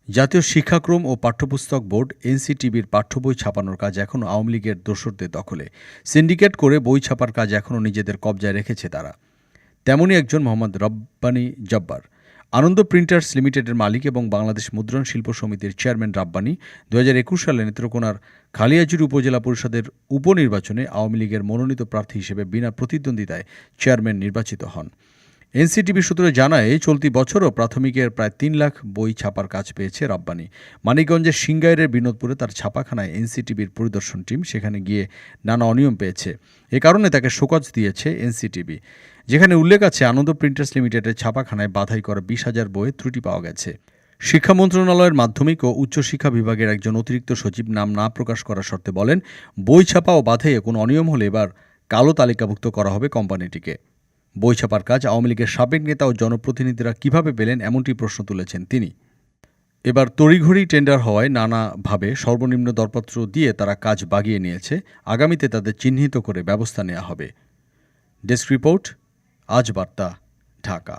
জাতীয় শিক্ষাক্রম ও পাঠ্যপুস্তক বোর্ড এনসিটিবির পাঠ্য বই ছাপানোর কাজ এখনও আওয়ামী লীগের দোসরদের দখলে। সিন্ডিকেট করে বই ছাপার কাজ এখনও নিজেদের কবজায় রেখেছে তারা। তেমনই একজন মোহাম্মদ রব্বানী জব্বার, আনন্দ প্রিন্টার্স লিমিটেডের মালিক এবং বাংলাদেশ মুদ্রণ শিল্প সমিতির চেয়ারম্যান রাব্বানী ২০২১ সালে নেত্রকোনার খালিয়াজুড়ি উপজেলা পরিষদের উপনির্বাচনে আওয়ামী লীগের মনোনীত প্রার্থী হিসেবে বিনা প্রতিদ্বন্দ্বিতায় চেয়ারম্যান নির্বাচিত হন। এনসিটিভি সূত্রে জানায়, চলতি বছরও প্রাথমিকের প্রায় ৩ লাখ বই ছাপার কাজ পেয়েছে রাব্বানী। মানিকগঞ্জের সিংগাইরের বিনোদপুরে তার ছাপাখানায় এনসিটিভির পরিদর্শন টিম সেখানে গিয়ে নানা অনিয়ম পেয়েছে। এ কারণে তাকে শোকজ দিয়েছে এনসিটিভি, যেখানে উল্লেখ আছে আনন্দ প্রিন্টার্স লিমিটেডের ছাপাখানায় বাধাই করা ২০,০০০ বইয়ে ত্রুটি পাওয়া গেছে। শিক্ষা মন্ত্রণালয়ের মাধ্যমিক ও উচ্চশিক্ষা বিভাগের একজন অতিরিক্ত সচিব নাম না প্রকাশ করার শর্তে বলেন, বই ছাপা ও বাধাইয়ে কোনো অনিয়ম হলে এবার কালো তালিকাভুক্ত করা হবে কোম্পানিটিকে। বই ছাপার কাজ আওয়ামী লীগের সাবেক নেতা ও জনপ্রতিনিধিরা কিভাবে পেলেন, এমনটি প্রশ্ন তুলেছেন তিনি। এবার তড়িঘড়ি টেন্ডার হওয়ায় নানাভাবে সর্বনিম্ন দরপত্র দিয়ে তারা কাজ বাগিয়ে নিয়েছে। আগামীতে তাদের চিহ্নিত করে ব্যবস্থা নেওয়া হবে। ডেস্ক রিপোর্ট, আজ বার্তা, ঢাকা।